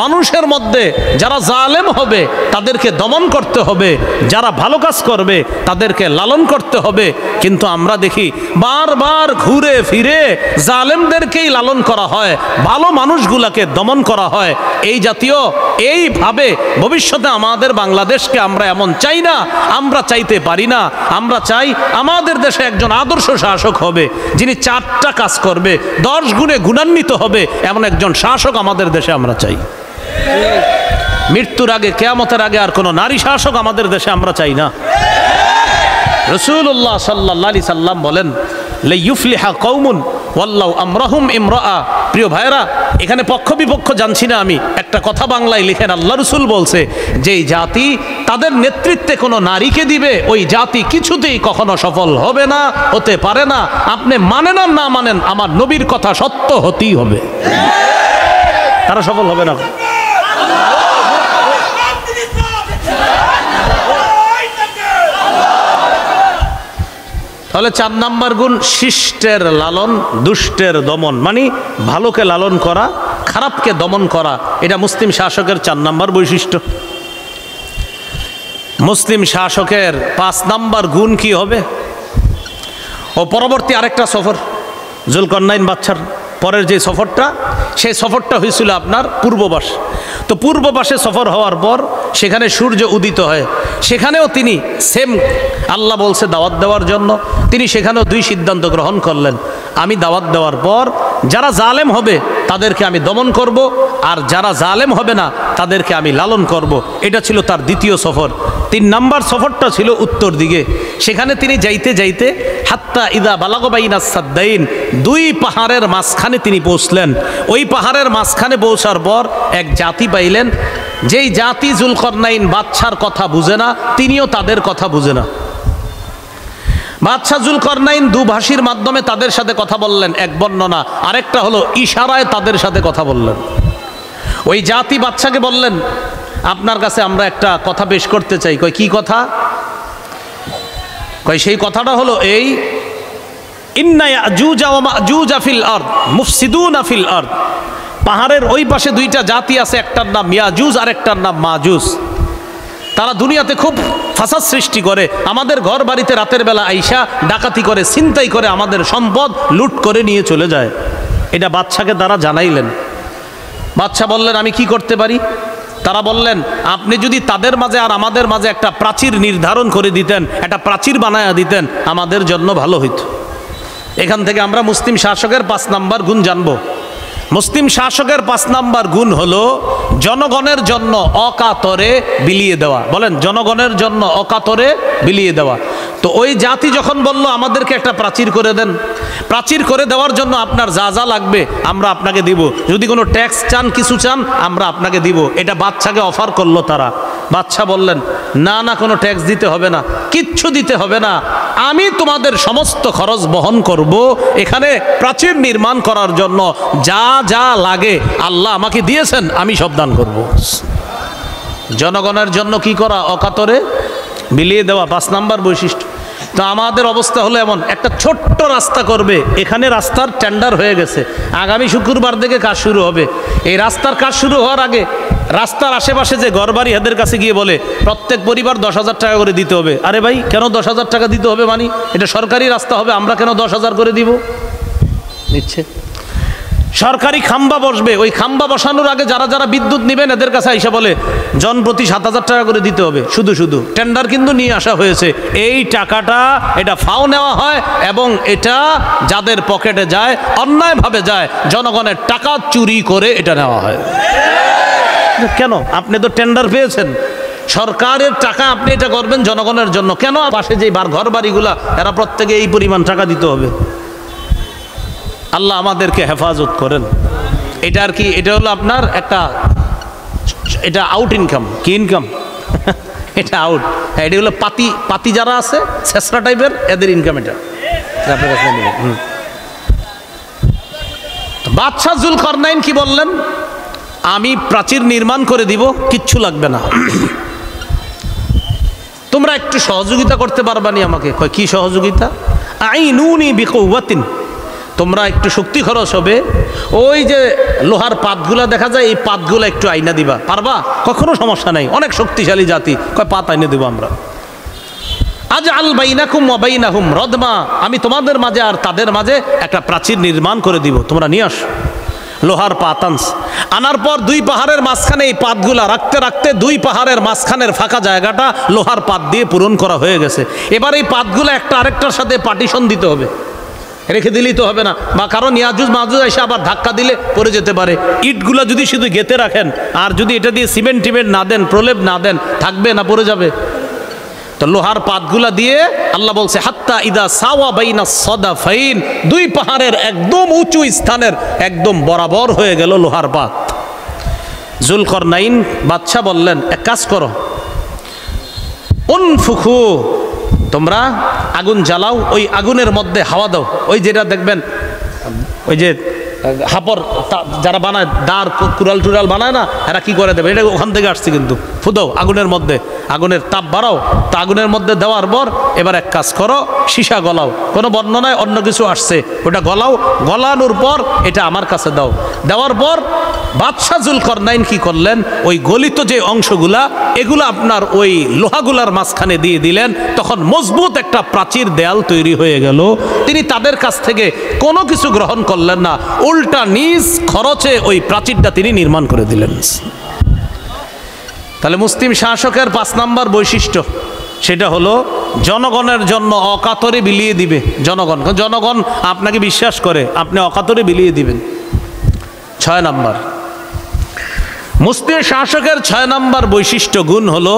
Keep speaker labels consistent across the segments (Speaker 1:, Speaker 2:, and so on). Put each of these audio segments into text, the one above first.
Speaker 1: মানুষের মধ্যে যারা জালেম হবে তাদেরকে দমন করতে হবে, যারা ভালো কাজ করবে তাদেরকে লালন করতে হবে। কিন্তু আমরা দেখি বারবার ঘুরে ফিরে জালেমদেরকেই লালন করা হয়, ভালো মানুষগুলাকে দমন করা হয়। এই জাতীয় এইভাবে ভবিষ্যতে আমাদের বাংলাদেশকে আমরা এমন চাই না, আমরা চাইতে পারি না। আমরা চাই আমাদের দেশে একজন আদর্শ শাসক হবে, যিনি 4টা কাজ করবে, 10 গুণে গুণান্বিত হবে, এমন একজন শাসক আমাদের দেশে আমরা চাই। মৃত্যুর আগে, কিয়ামতের আগে আর কোনো নারী শাসক আমাদের দেশে আমরা চাই না। রাসূলুল্লাহ সাল্লাল্লাহু আলাইহি সাল্লাম বলেন, লা ইউফলিহা কওমুন ওয়াল্লাহু আমরাহুম ইমরাআ। প্রিয় ভাইরা, এখানে পক্ষ বিপক্ষ জানছি না আমি, একটা কথা বাংলায় লিখেন, আল্লাহ রাসূল বলছে যেই জাতি তাদের নেতৃত্বে কোনো নারীকে দিবে, ওই জাতি কিছুতেই কখনো সফল হবে না, হতে পারে না। আপনি মানেন আর না মানেন, আমার নবীর কথা সত্য হতেই হবে, তারা সফল হবে না। তাহলে 4 নাম্বার গুণ শিষ্টের লালন, দুষ্টের দমন, মানে ভালোকে লালন করা, খারাপকে দমন করা। এটা মুসলিম শাসকের 4 নাম্বার বৈশিষ্ট্য। মুসলিম শাসকের 5 নাম্বার গুণ কি হবে? ও পরবর্তী আরেকটা সফর, জুলকারনাইন বাদশার পরের যে সফরটা, সেই সফরটা হয়েছিল আপনার পূর্ববাস। তো পূর্ববাসে সফর হওয়ার পর সেখানে সূর্য উদিত হয়, সেখানেও তিনি সেম, আল্লাহ বলছে দাওয়াত দেওয়ার জন্য, তিনি সেখানেও 2 সিদ্ধান্ত গ্রহণ করলেন। আমি দাওয়াত দেওয়ার পর যারা জালেম হবে তাদেরকে আমি দমন করব, আর যারা জালেম হবে না তাদেরকে আমি লালন করব। এটা ছিল তার দ্বিতীয় সফর। 3 নাম্বার সফরটা ছিল উত্তর দিকে। সেখানে তিনি যাইতে যাইতে হাত্তা ইদা বালাগ বাইনাস সাদ্দাইন, 2 পাহাড়ের মাঝখানে তিনি পৌঁছলেন। ওই পাহাড়ের মাঝখানে পৌঁছার পর এক জাতি পাইলেন, যেই জাতি জুলকারনাইন বাদশার কথা বুঝে না, তিনিও তাদের কথা বুঝে না। বাদশাহ জুলকারনাইন 2 ভাষীর মাধ্যমে তাদের সাথে কথা বললেন, এক বর্ণনা, আরেকটা হলো ইশারায় তাদের সাথে কথা বললেন। ওই জাতি বাদশাকে বললেন, আপনার কাছে আমরা একটা কথা পেশ করতে চাই। কয় কি কথা? কয় সেই কথাটা হলো এই, ইন্না ইয়াজুজা ওয়া মাজুজা ফিল আরদ মুফসিদুনা ফিল আরদ। পাহাড়ের ওই পাশে 2টা জাতি আছে, একটার নাম ইয়াজুজ আর একটার নাম মাজুজ। তারা দুনিয়াতে খুব ফাসাদ সৃষ্টি করে, আমাদের ঘর বাড়িতে রাতের বেলা আইসা ডাকাতি করে, ছিনতাই করে, আমাদের সম্পদ লুট করে নিয়ে চলে যায়। এটা বাদশাকে তারা জানাইলেন। বাদশা বললেন, আমি কি করতে পারি? তারা বললেন, আপনি যদি তাদের মাঝে আর আমাদের মাঝে একটা প্রাচীর নির্ধারণ করে দিতেন, একটা প্রাচীর বানায়া দিতেন, আমাদের জন্য ভালো হইত। এখান থেকে আমরা মুসলিম শাসকের 5 নাম্বার গুণ জানবো। মুসলিম শাসকের 5 নাম্বার গুণ হলো জনগণের জন্য অকাতরে বিলিয়ে দেওয়া। বলেন, জনগণের জন্য অকাতরে বিলিয়ে দেওয়া। তো ওই জাতি যখন বলল আমাদেরকে একটা প্রাচীর করে দেন, প্রাচীর করে দেওয়ার জন্য আপনার যা যা লাগবে আমরা আপনাকে দিব, যদি কোনো ট্যাক্স চান, কিছু চান, আমরা আপনাকে দিব। এটা বাদশাকে অফার করলো তারা। বাদশা বললেন, না না, কোনো ট্যাক্স দিতে হবে না, কিচ্ছু দিতে হবে না, আমি তোমাদের সমস্ত খরচ বহন করব। এখানে প্রাচীর নির্মাণ করার জন্য যা যা লাগে আল্লাহ আমাকে দিয়েছেন, আমি সব দান করব। জনগণের জন্য কি করা? অকাতরে বিলিয়ে দেওয়া, 5 নাম্বার বৈশিষ্ট্য। তো আমাদের অবস্থা হলো এমন, একটা ছোট্ট রাস্তা করবে, এখানে রাস্তার টেন্ডার হয়ে গেছে, আগামী শুক্রবার থেকে কাজ শুরু হবে। এই রাস্তার কাজ শুরু হওয়ার আগে রাস্তার আশেপাশে যে ঘরবাড়ি, এদের কাছে গিয়ে বলে প্রত্যেক পরিবার 10,000 টাকা করে দিতে হবে। আরে ভাই, কেন 10,000 টাকা দিতে হবে? মানে এটা সরকারি রাস্তা হবে, আমরা কেন 10,000 করে দিব? নিচ্ছে। সরকারি খাম্বা বসবে, ওই খাম্বা বসানোর আগে যারা যারা বিদ্যুৎ নেবেন এদের কাছে আইসা বলে জনপ্রতি 7,000 টাকা করে দিতে হবে। শুধু শুধু টেন্ডার কিন্তু নিয়ে আসা হয়েছে, এই টাকাটা এটা ফাও নেওয়া হয়, এবং এটা যাদের পকেটে যায়, অন্যায়ভাবে যায়, জনগণের টাকা চুরি করে এটা নেওয়া হয়। কেন? আপনি তো টেন্ডার পেয়েছেন, সরকারের টাকা, আপনি এটা করবেন জনগণের জন্য, কেন পাশে যে ঘর বাড়িগুলা এরা প্রত্যেকে এই পরিমাণ টাকা দিতে হবে? আল্লাহ আমাদেরকে হেফাজত করেন। এটা আর কি, এটা হলো আপনার একটা, এটা আউট ইনকাম। কি ইনকাম? এটা আউট। হ্যাঁ, এটা হলো পাতি পাতি যারা আছে ছেসরা টাইপের, এদের ইনকাম এটা। বাদশাহ জুলকারনাইন কি বললেন? আমি প্রাচীর নির্মাণ করে দিব, কিচ্ছু লাগবে না, তোমরা একটু সহযোগিতা করতে পারবানি আমাকে? কয় কি সহযোগিতা? আইনুনি বিকুওয়াতিন, তোমরা একটু শক্তি খরচ হবে, ওই যে লোহার পাতগুলা দেখা যায়, এই পাতগুলা একটু আইনা দিবা, পারবা? কখনো সমস্যা নাই, অনেক শক্তিশালী জাতি, কয় পাত আইনে দেবো আমরা। আজআল বাইনাকুম ওয়া বাইনাহুম রদমা, আমি তোমাদের মাঝে আর তাদের মাঝে একটা প্রাচীর নির্মাণ করে দিব, তোমরা নিয়ে আসো। লোহার পাত আনার পর দুই পাহাড়ের মাঝখানে এই পাতগুলা রাখতে রাখতে দুই পাহাড়ের মাঝখানের ফাঁকা জায়গাটা লোহার পাত দিয়ে পূরণ করা হয়ে গেছে। এবার এই পাতগুলো একটা আরেকটার সাথে পার্টিশন দিতে হবে, রেখে দিলেই তো হবে না, বা কারণ ইয়াজুজ মাজুজ এসে আবার ধাক্কা দিলে পড়ে যেতে পারে। ইটগুলা যদি শুধু গেঁথে রাখেন আর যদি এটা দিয়ে সিমেন্ট টিমেন্ট না দেন, প্রলেপ না দেন, থাকবে না, পড়ে যাবে। তো লোহার পাতগুলা দিয়ে আল্লাহ বলছে হাত্তা ইদা সাওয়া বাইনা সাদাফাইন, দুই পাহাড়ের একদম উঁচু স্থানের একদম বরাবর হয়ে গেল লোহার পাত। যুলকরনাইন বাদশা বললেন, এক কাজ করো, উনফুখু, তোমরা আগুন জ্বালাও, ওই আগুনের মধ্যে হাওয়া দাও। ওই যেটা দেখবেন ওই যে হাপর যারা বানায়, দাঁড় কুড়াল টুরাল বানায় না, এরা কি করে দেবে, এটা ওখান থেকে আসছে, কিন্তু ফুদাও আগুনের মধ্যে, আগুনের তাপ বাড়াও, তা আগুনের মধ্যে দেওয়ার পর এবার এক কাজ করো, সীসা গলাও, কোনো বর্ণনায় অন্য কিছু আসছে, ওটা গলাও, গলানোর পর এটা আমার কাছে দাও। দেওয়ার পর বাদশাহ যুলকরনাইন কি করলেন, ওই গলিত যে অংশগুলা এগুলো আপনার ওই লোহাগুলার মাঝখানে দিয়ে দিলেন, তখন মজবুত একটা প্রাচীর দেয়াল তৈরি হয়ে গেল। তিনি তাদের কাছ থেকে কোনো কিছু গ্রহণ করলেন না, উল্টা নিজ খরচে ওই প্রাচীরটা তিনি নির্মাণ করে দিলেন। তাহলে মুসলিম শাসকের 5 নম্বর বৈশিষ্ট্য, সেটা হলো জনগণের জন্য অকাতরে বিলিয়ে দিবে। জনগণ আপনাকে বিশ্বাস করে, আপনি অকাতরে বিলিয়ে দিবেন। 6 নম্বর মুসলিম শাসকের 6 নম্বর বৈশিষ্ট্য গুণ হলো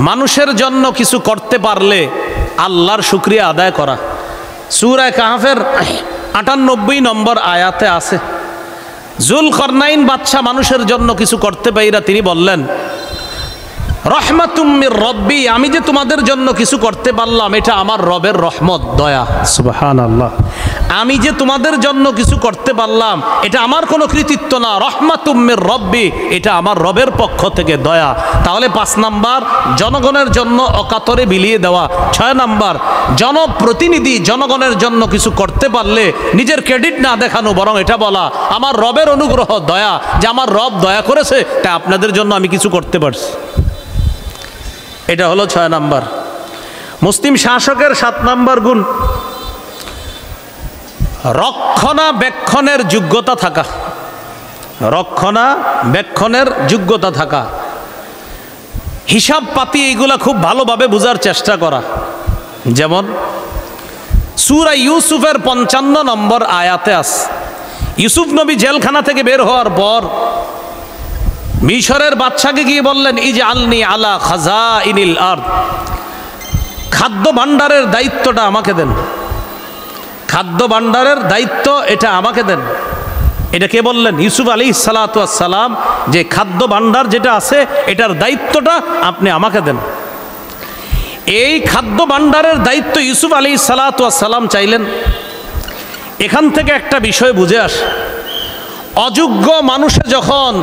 Speaker 1: মানুষের জন্য কিছু করতে পারলে আল্লাহর শুকরিয়া আদায় করা। সূরা কাহফের 98 নম্বর আয়াতে আছে, যুলকরনাইন বাদশা মানুষের জন্য কিছু করতে পাইরা তিনি বললেন, রহমাতুম মির রব্বি, আমি যে তোমাদের জন্য কিছু করতে পারলাম এটা আমার রবের রহমত, দয়া। সুবহানাল্লাহ, আমি যে তোমাদের জন্য কিছু করতে পারলাম এটা আমার কোনো কৃতিত্ব না, রহমাতুম মির রব্বি, এটা আমার রবের পক্ষ থেকে দয়া। তাহলে 5 নাম্বার জনগণের জন্য অকাতরে বিলিয়ে দেওয়া। 6 নাম্বার জনপ্রতিনিধি জনগণের জন্য কিছু করতে পারলে নিজের ক্রেডিট না দেখানো, বরং এটা বলা আমার রবের অনুগ্রহ, দয়া, যে আমার রব দয়া করেছে তাই আপনাদের জন্য আমি কিছু করতে পারছি। এটা হলো 6 নাম্বার। মুসলিম শাসকের 7 নাম্বার গুণ, রক্ষণাবেক্ষণের যোগ্যতা থাকা। রক্ষণাবেক্ষণের যোগ্যতা থাকা, হিসাব পাতি এইগুলা খুব ভালোভাবে বোঝার চেষ্টা করা। যেমন সূরা ইউসুফের 55 নম্বর আয়াতে আছে, ইউসুফ নবী জেলখানা থেকে বের হওয়ার পর মিশরের বাদশাকে গিয়ে বললেন, ইজআলনি আলা খাজাইনিল আরদ, খাদ্য ভাণ্ডারের দায়িত্বটা আমাকে দেন, খাদ্য ভাণ্ডারের দায়িত্ব এটা আমাকে দেন। এটা কে বললেন? ইউসুফ আলাইহিস সালাতু ওয়াস সালাম, যে খাদ্য ভাণ্ডার যেটা আছে এটার দায়িত্বটা আপনি আমাকে দেন। এই খাদ্য ভাণ্ডারের দায়িত্ব ইউসুফ আলাইহিস সালাতু ওয়াস সালাম চাইলেন। এখান থেকে একটা বিষয় বুঝে আসে, অযোগ্য মানুষে যখন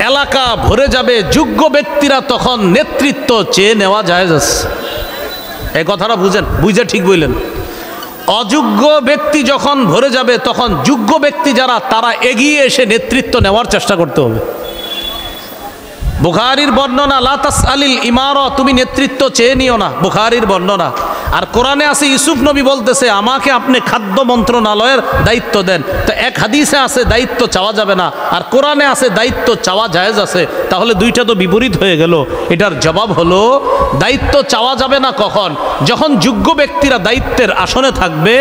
Speaker 1: এলাকা ভরে যাবে, যোগ্য ব্যক্তিরা তখন নেতৃত্ব চেয়ে নেওয়া জায়েজ আছে। এই কথাটা বুঝে ঠিক বললেন। অযোগ্য ব্যক্তি যখন ভরে যাবে তখন যোগ্য ব্যক্তি যারা তারা এগিয়ে এসে নেতৃত্ব নেওয়ার চেষ্টা করতে হবে। বুখারীর বর্ণনা, লা তাসআলিল ইমারা, তুমি নেতৃত্ব চেয়ে নিও না, বুখারীর বর্ণনা। আর কোরআনে আছে ইউসুফ নবী বলতেছে আমাকে আপনি খাদ্য মন্ত্রণালয়ের দায়িত্ব দেন। তো এক হাদিসে আছে দায়িত্ব চাওয়া যাবে না, আর কোরআনে আছে দায়িত্ব চাওয়া জায়েজ আছে। তাহলে দুইটা তো বিপরীত হয়ে গেল। এটার জবাব হলো দায়িত্ব চাওয়া যাবে না কখন? যখন যোগ্য ব্যক্তিরা দায়িত্বের আসনে থাকবে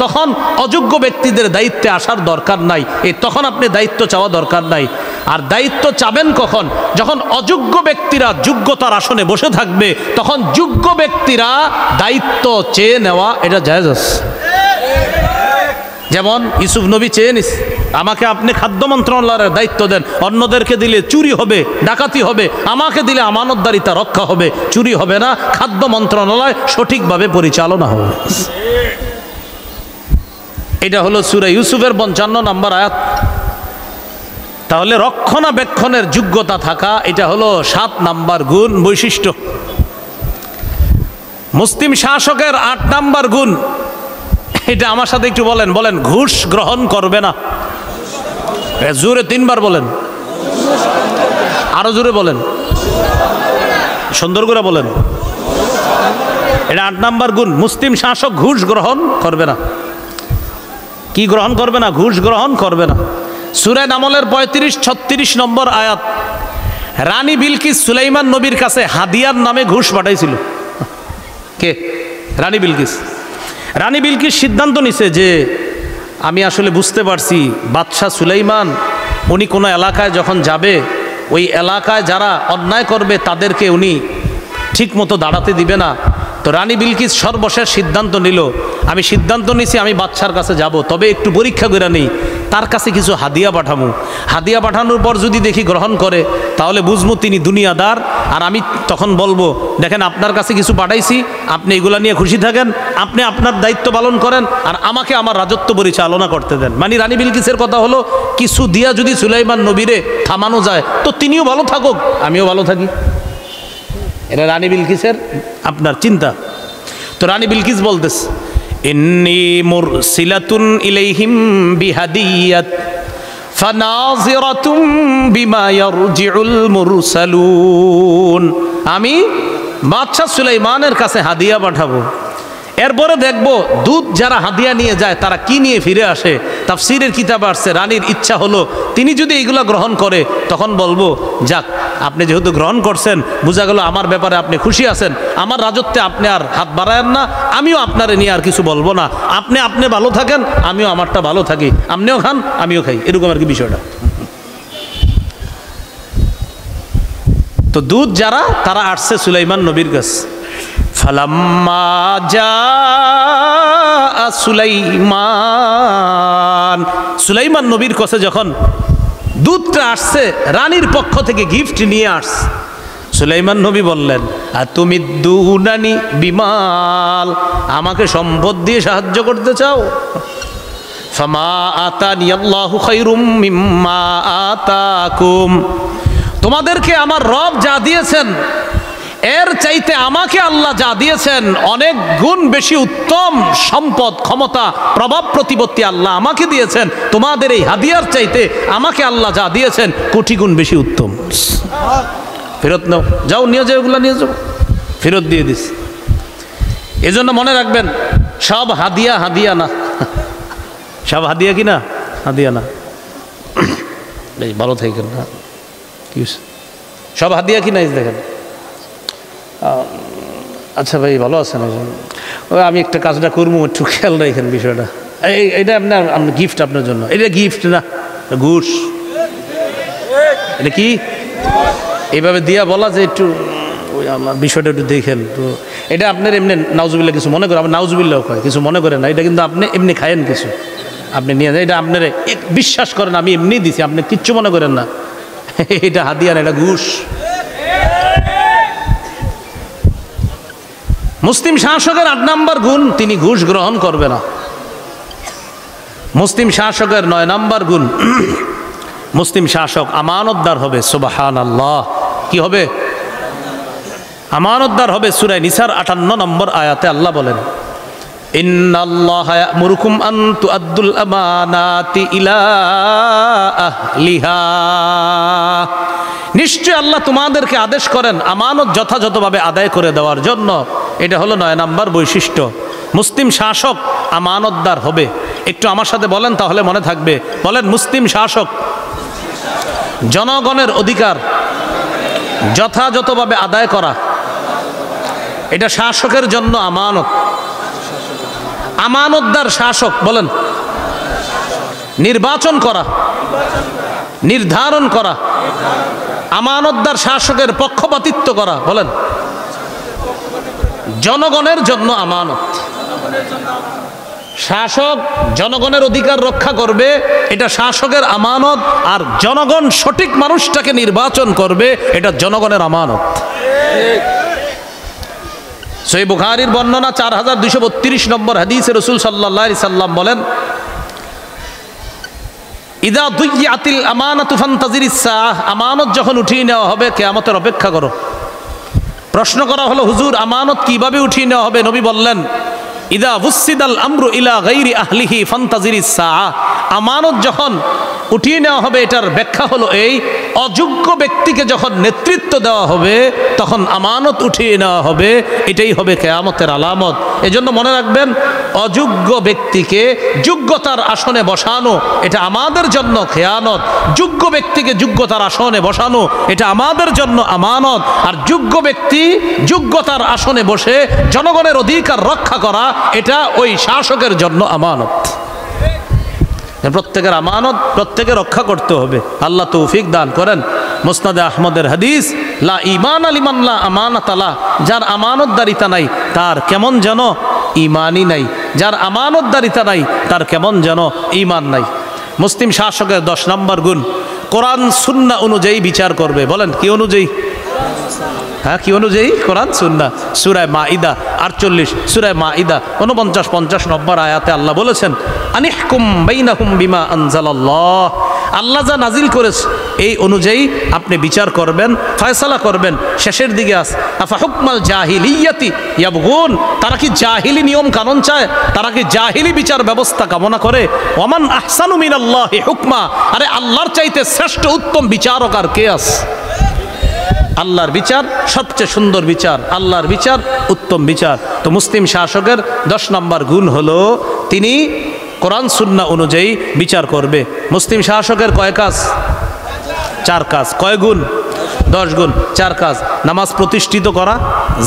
Speaker 1: তখন অযোগ্য ব্যক্তিদের দায়িত্বে আসার দরকার নাই, তখন আপনি দায়িত্ব চাওয়া দরকার নাই। আর দায়িত্ব চাবেন কখন? যখন অযোগ্য ব্যক্তিরা যোগ্যতার আসনে বসে থাকবে তখন যোগ্য ব্যক্তিরা দায়িত্ব চেয়ে নেওয়া এটা জায়েজ আছে। যেমন ইউসুফ নবী চেয়ে নিস আমাকে আপনি খাদ্য মন্ত্রণালয়ের দায়িত্ব দেন, অন্যদেরকে দিলে চুরি হবে, ডাকাতি হবে, আমাকে দিলে আমানতদারিতা রক্ষা হবে, চুরি হবে না, খাদ্য মন্ত্রণালয় সঠিকভাবে পরিচালনা হবে। এটা হলো সূরা ইউসুফের 55 নম্বর আয়াত। তাহলে রক্ষণাবেক্ষণের যোগ্যতা থাকা এটা হলো 7 নাম্বার গুণ, বৈশিষ্ট্য। মুসলিম শাসকের 8 নাম্বার গুণ, এটা আমার সাথে একটু বলেন, বলেন ঘুষ গ্রহণ করবে না। জোরে 3 বার বলেন, আরো জোরে বলেন, সুন্দর করে বলেন। এটা 8 নাম্বার গুণ। মুসলিম শাসক ঘুষ গ্রহণ করবে না। কি গ্রহণ করবে না? ঘুষ গ্রহণ করবে না। সূরা নামলের 35-36 নম্বর আয়াত। রানী বিলকিস সুলাইমান নবীর কাছে হাদিয়ার নামে ঘুষ পাঠাইছিল। কে? রানী বিলকিস। রানী বিলকিস সিদ্ধান্ত নিছে যে আমি আসলে বুঝতে পারছি বাদশাহ সুলাইমান উনি কোনো এলাকায় যখন যাবে, ওই এলাকায় যারা অন্যায় করবে তাদেরকে উনি ঠিক মতো দাঁড়াতে দিবে না। তো রানী বিলকিস সর্বশেষ সিদ্ধান্ত নিল, আমি সিদ্ধান্ত নিছি আমি বাদশার কাছে যাব, তবে একটু পরীক্ষা করে নিই, তার কাছে কিছু হাদিয়া পাঠামু। হাদিয়া পাঠানোর পর যদি দেখি গ্রহণ করে তাহলে বুঝবো তিনি দুনিয়াদার, আর আমি তখন বলবো দেখেন আপনার কাছে কিছু পাঠাইছি, আপনি এগুলা নিয়ে খুশি থাকেন, আপনি আপনার দায়িত্ব পালন করেন, আর আমাকে আমার রাজত্ব পরিচালনা করতে দেন। মানে রানী বিলকিসের কথা হলো কিছু দিয়া যদি সুলাইমান নবীরে থামানো যায় তো তিনিও ভালো থাকুক, আমিও ভালো থাকি। এটা রানী বিলকিসের আপনার চিন্তা। তো রানী বিলকিস বলতেছে ইন্নী মুরসিলাতুন ইলাইহিম বিহাদিয়াত ফানাযিরাতুম বিমা ইয়ারজিউল মুরসালুন। আমি বাদশা সুলাইমানের কাছে হাদিয়া পাঠাবো, এরপরে দেখব দুধ যারা হাদিয়া নিয়ে যায় তারা কি নিয়ে ফিরে আসে। তাফসীরের কিতাব আসছে রানীর ইচ্ছা হলো তিনি যদি এইগুলা গ্রহণ করে তখন বলবো যাক আপনি যেহেতু গ্রহণ করছেন, বোঝা গেল আমার ব্যাপারে আপনি খুশি আছেন, আমার রাজত্বে আপনি আর হাত বাড়ায়েন না, আমিও আপনারে নিয়ে আর কিছু বলবো না, আপনি ভালো থাকেন, আমিও আমারটা ভালো থাকি, আপনিও খান আমিও খাই, এরকম আর কি বিষয়টা। তো দুধ যারা তারা আসছে সুলাইমান নবীর কাছে। ফালাম্মা জাআ সুলাইমান, সুলাইমান নবীর কাছে যখন দুধটা আসছে রানীর পক্ষ থেকে গিফট নিয়ে আসছে, সুলাইমান নবী বললেন আতুমিদ্দুনানি বিমাল, আমাকে সম্পদ দিয়ে সাহায্য করতে চাও? ফামা আতানি আল্লাহু খায়রুম মিম্মা আতাকুম, তোমাদেরকে আমার রব যা দিয়েছেন এর চাইতে আমাকে আল্লাহ যা দিয়েছেন অনেক গুণ বেশি উত্তম সম্পদ, ক্ষমতা, প্রভাব প্রতিপত্তি আল্লাহ আমাকে দিয়েছেন। তোমাদের এই হাদিয়ার চাইতে আমাকে আল্লাহ যা দিয়েছেন কোটি গুণ বেশি উত্তম। ফেরত নাও, যাও নিয়ে যাও, এগুলো নিয়ে যাও। ফেরত দিয়ে দিস। এজন্য মনে রাখবেন সব হাদিয়া হাদিয়া না, সব হাদিয়া কি না? হাদিয়া না। ভালো থাকেন না, কি সব হাদিয়া কি না দেখেন। আচ্ছা ভাই ভালো আছেন? ওই আমি একটা কাজটা করবো, একটু খেয়াল রাখেন বিষয়টা। এটা আপনার গিফট আপনার জন্য, এটা গিফট না ঘুষ। এটা কি এইভাবে দিয়া বলা যে একটু ওই আমার বিষয়টা একটু দেখেন। তো এটা আপনার এমনি নাউজুবিল্লাহ কিছু মনে করেন, আপনার নাউজুবিল্লাহ কয় কিছু মনে করেন না, এটা কিন্তু আপনি এমনি খায়েন কিছু, আপনি নিয়ে যান, এটা আপনার বিশ্বাস করেন আমি এমনি দিছি, আপনি কিচ্ছু মনে করেন না, এটা হাদিয়া না, এটা ঘুষ। মুসলিম শাসকের 8 নাম্বার গুণ, তিনি ঘুষ গ্রহণ করবে না। মুসলিম শাসকের 9 নাম্বার গুণ, মুসলিম শাসক আমানতদার হবে। সুবহানাল্লাহ, কি হবে? আমানতদার হবে। সূরা নিসার 58 নম্বর আয়াতে আল্লাহ বলেন ইন্নাল্লাহা ইয়া'মুরুকুম আন তুআদ্দুল আমানাতি ইলা আহলিহা, নিশ্চয় আল্লাহ তোমাদেরকে আদেশ করেন আমানত যথাযথভাবে আদায় করে দেওয়ার জন্য। এটা হলো 9 নাম্বার বৈশিষ্ট্য। মুসলিম শাসক আমানতদার হবে। একটু আমার সাথে বলেন তাহলে মনে থাকবে। বলেন মুসলিম শাসক জনগণের অধিকার যথাযথভাবে আদায় করা, এটা শাসকের জন্য আমানত। আমানতদার শাসক বলেন নির্বাচন করা, নির্ধারণ করা। আমানতদার শাসকের পক্ষপাতিত্ব করা, বলেন জনগণের জন্য আমানত। শাসক জনগণের অধিকার রক্ষা করবে, এটা শাসকের আমানত। আর জনগণ সঠিক মানুষটাকে নির্বাচন করবে, এটা জনগণের আমানত। সহিহ বুখারীর বর্ণনা 4232 নম্বর হাদিসে রাসূল সাল্লাল্লাহু আলাইহি সাল্লাম বলেন ইযা দুইয়াতিল আমানাতু ফান্তাজিরিস সাআহ, আমানত যখন উঠিয়ে নেওয়া হবে কিয়ামতের অপেক্ষা করো। প্রশ্ন করা হলো হুজুর আমানত কিভাবে উঠিয়ে নেওয়া হবে? নবী বললেন ইদা বুসিদাল আমরু ইলা গায়রি আহলিহি ফান্তাজিরিস সাআ, আমানত যখন উঠিয়ে নেওয়া হবে এটার ব্যাখ্যা হলো এই, অযোগ্য ব্যক্তিকে যখন নেতৃত্ব দেওয়া হবে তখন আমানত উঠিয়ে নেওয়া হবে, এটাই হবে কিয়ামতের আলামত। এজন্য মনে রাখবেন, অযোগ্য ব্যক্তিকে যোগ্যতার আসনে বসানো এটা আমাদের জন্য খেয়ানত, যোগ্য ব্যক্তিকে যোগ্যতার আসনে বসানো এটা আমাদের জন্য আমানত। আর যোগ্য ব্যক্তি যোগ্যতার আসনে বসে জনগণের অধিকার রক্ষা করা এটা ওই শাসকের জন্য আমানত। প্রত্যেকের আমানত প্রত্যেকে রক্ষা করতে হবে। আল্লাহ তৌফিক দান করেন। মুসনাদে আহমদের হাদিস, লা ঈমান লিমান লা আমানাত লা, যার আমানতদারিতা নাই তার কেমন যেন ঈমানই নাই, যার আমানতদারিতা নাই তার কেমন যেন ঈমান নাই। মুসলিম শাসকের 10 নম্বর গুণ, কোরআন সুন্নাহ অনুযায়ী বিচার করবে। বলেন কি অনুযায়ী? হ্যাঁ, কি অনুযায়ী? কোরআন সুন্নাহ। সূরা মাইদা 48, সূরা মাইদা 49, 50 নম্বর আয়াতে আল্লাহ বলেছেন, আনিহকুম বাইনাহুম বিমা আনজালাল্লাহ, আল্লাহ যা নাজিল করেছে এই অনুযায়ী আপনি বিচার করবেন, ফয়সালা করবেন। শেষের দিকে আস, আফা হুকমাল জাহিলিয়াতি ইয়াবগুন, তারা কি জাহিলি নিয়ম কানুন চায়? তারা কি জাহিলি বিচার ব্যবস্থা কামনা করে? ওয়ামান আহসানু মিনাল্লাহি হুকমা, আরে আল্লাহর চাইতে শ্রেষ্ঠ উত্তম বিচারক আর কে আছে? আল্লাহর বিচার সবচেয়ে সুন্দর বিচার, আল্লাহর বিচার উত্তম বিচার। তো মুসলিম শাসকের 10 নম্বর গুণ হলো তিনি কোরআন সুন্নাহ অনুযায়ী বিচার করবে। মুসলিম শাসকের কয় কাজ? 4 কাজ। কয় গুণ? 10 গুণ। 4 কাজ: নামাজ প্রতিষ্ঠিত করা,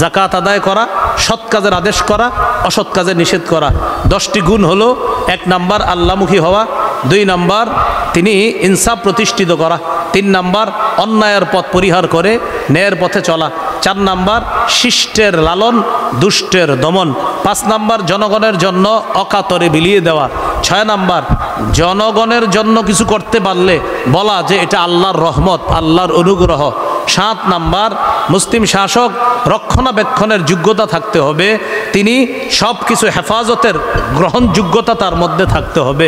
Speaker 1: যাকাত আদায় করা, সৎ কাজের আদেশ করা, অসৎ কাজের নিষেধ করা। 10টি গুণ হলো: 1 নাম্বার আল্লাহমুখী হওয়া, 2 নাম্বার তিনি ইনসাফ প্রতিষ্ঠিত করা, 3 নাম্বার অন্যায়ের পথ পরিহার করে ন্যায়ের পথে চলা, 4 নাম্বার শিষ্টের লালন, দুষ্টের দমন, 5 নাম্বার জনগণের জন্য অকাতরে বিলিয়ে দেওয়া, 6 নাম্বার জনগণের জন্য কিছু করতে পারলে বলা যে এটা আল্লাহর রহমত, আল্লাহর অনুগ্রহ, 7 নাম্বার মুসলিম শাসক রক্ষণাবেক্ষণের যোগ্যতা থাকতে হবে, তিনি সব কিছু হেফাজতের গ্রহণযোগ্যতা তার মধ্যে থাকতে হবে,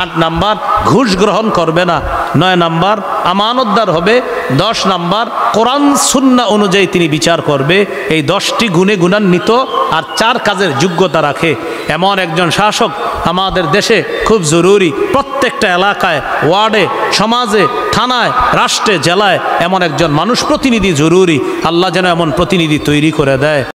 Speaker 1: 8 নাম্বার ঘুষ গ্রহণ করবে না, 9 নাম্বার আমানতদার হবে, 10 নাম্বার কোরআন সুন্নাহ অনুযায়ী তিনি বিচার করবে। এই 10টি গুণে গুণান্বিত আর 4 কাজের যোগ্যতা রাখে এমন একজন শাসক আমাদের দেশে খুব জরুরি। প্রত্যেকটা এলাকায়, ওয়ার্ডে, সমাজে, থানায়, রাষ্ট্রে, জেলায় এমন একজন মানুষ প্রতিনিধি জরুরি। আল্লাহ যেন এমন প্রতিনিধি তৈরি করে দেয়।